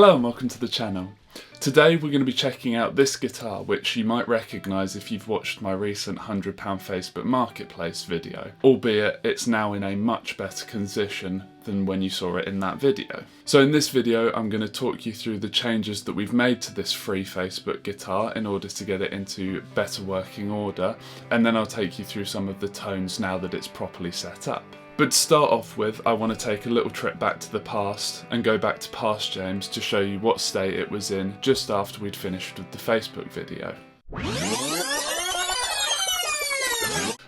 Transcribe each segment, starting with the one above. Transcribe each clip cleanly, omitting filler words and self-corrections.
Hello and welcome to the channel. Today we're going to be checking out this guitar, which you might recognise if you've watched my recent £100 Facebook Marketplace video, albeit it's now in a much better condition than when you saw it in that video. So in this video I'm going to talk you through the changes that we've made to this free Facebook guitar in order to get it into better working order, and then I'll take you through some of the tones now that it's properly set up. But to start off with, I want to take a little trip back to the past and go back to past James to show you what state it was in just after we'd finished with the Facebook video.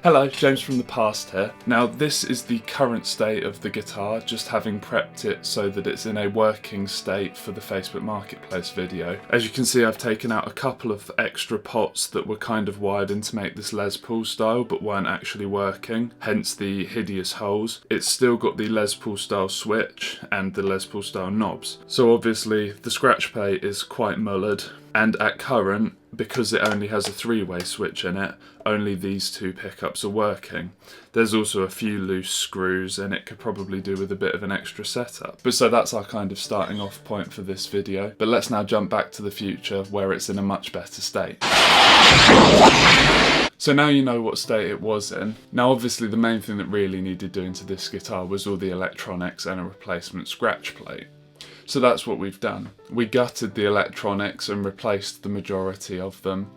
Hello, James from the past here. Now this is the current state of the guitar, just having prepped it so that it's in a working state for the Facebook Marketplace video. As you can see, I've taken out a couple of extra pots that were kind of wired in to make this Les Paul style but weren't actually working, hence the hideous holes. It's still got the Les Paul style switch and the Les Paul style knobs. So obviously the scratch plate is quite mullered, and at current, because it only has a three-way switch in it, only these two pickups are working. There's also a few loose screws and it could probably do with a bit of an extra setup. But so that's our kind of starting off point for this video. But let's now jump back to the future where it's in a much better state. So now you know what state it was in. Now obviously the main thing that really needed doing to this guitar was all the electronics and a replacement scratch plate. So that's what we've done. We gutted the electronics and replaced the majority of them,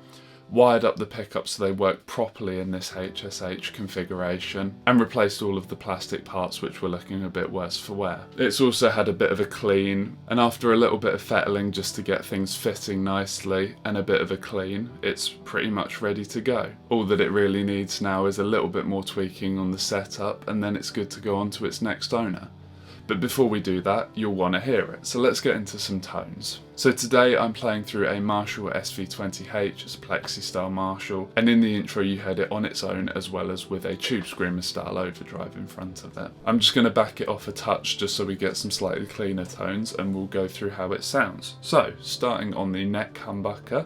wired up the pickups so they work properly in this HSH configuration, and replaced all of the plastic parts which were looking a bit worse for wear. It's also had a bit of a clean, and after a little bit of fettling just to get things fitting nicely and a bit of a clean, it's pretty much ready to go. All that it really needs now is a little bit more tweaking on the setup, and then it's good to go on to its next owner. But before we do that, you'll want to hear it, so let's get into some tones. So today I'm playing through a Marshall SV20H, it's a plexi style Marshall, and in the intro you heard it on its own as well as with a Tube Screamer style overdrive in front of it. I'm just going to back it off a touch just so we get some slightly cleaner tones, and we'll go through how it sounds. So, starting on the neck humbucker,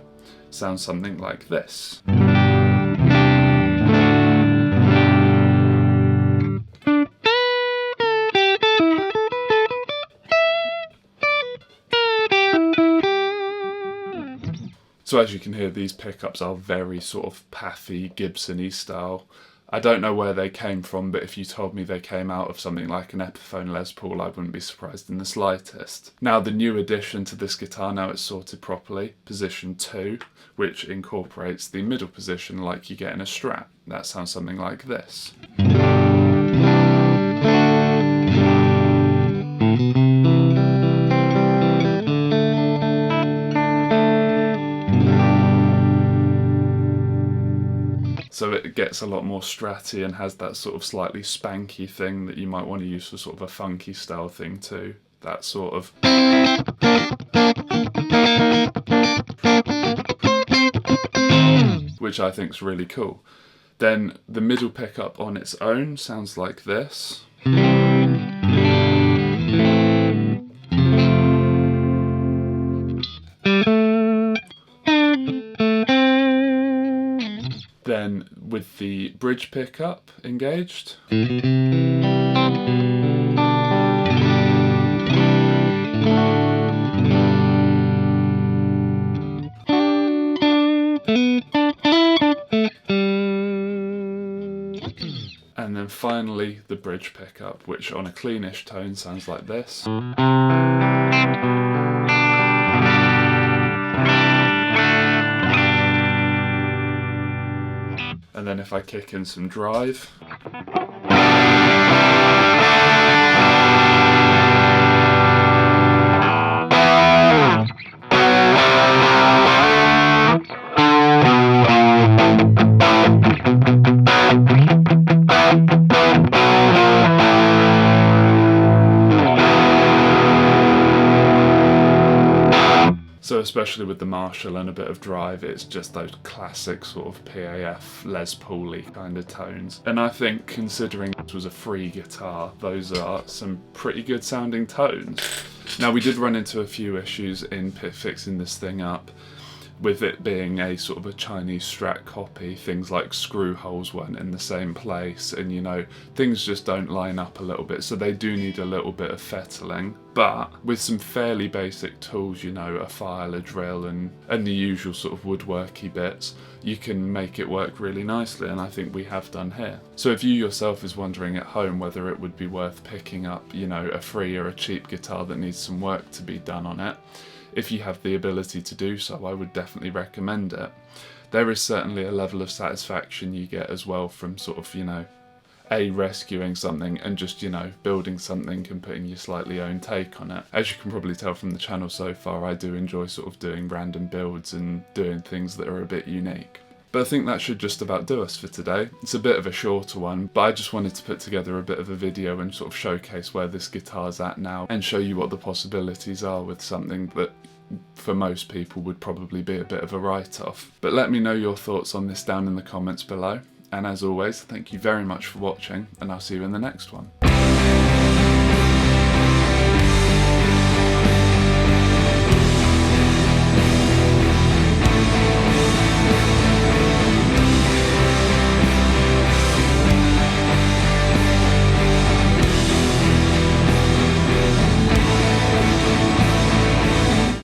sounds something like this. So as you can hear, these pickups are very sort of pathy, Gibson-y style. I don't know where they came from, but if you told me they came out of something like an Epiphone Les Paul, I wouldn't be surprised in the slightest. Now the new addition to this guitar, now it's sorted properly, position 2, which incorporates the middle position like you get in a Strat. That sounds something like this. So it gets a lot more stratty and has that sort of slightly spanky thing that you might want to use for sort of a funky style thing too. That sort of... which I think is really cool. Then the middle pickup on its own sounds like this. Then with the bridge pickup engaged. And then finally the bridge pickup, which on a cleanish tone sounds like this. And then if I kick in some drive. So especially with the Marshall and a bit of drive, it's just those classic sort of PAF Les Paul-y kind of tones. And I think considering this was a free guitar, those are some pretty good sounding tones. Now we did run into a few issues in fixing this thing up. with it being a sort of a Chinese Strat copy, things like screw holes weren't in the same place, and you know, things just don't line up a little bit, so they do need a little bit of fettling. But with some fairly basic tools, you know, a file, a drill, and the usual sort of woodworky bits, you can make it work really nicely, and I think we have done here. So if you yourself is wondering at home whether it would be worth picking up, you know, a free or a cheap guitar that needs some work to be done on it, if you have the ability to do so, I would definitely recommend it. There is certainly a level of satisfaction you get as well from sort of, you know, rescuing something and just, you know, building something and putting your slightly own take on it. As you can probably tell from the channel so far, I do enjoy sort of doing random builds and doing things that are a bit unique. But I think that should just about do us for today. It's a bit of a shorter one, but I just wanted to put together a bit of a video and sort of showcase where this guitar's at now and show you what the possibilities are with something that for most people would probably be a bit of a write-off. But let me know your thoughts on this down in the comments below. And as always, thank you very much for watching, and I'll see you in the next one.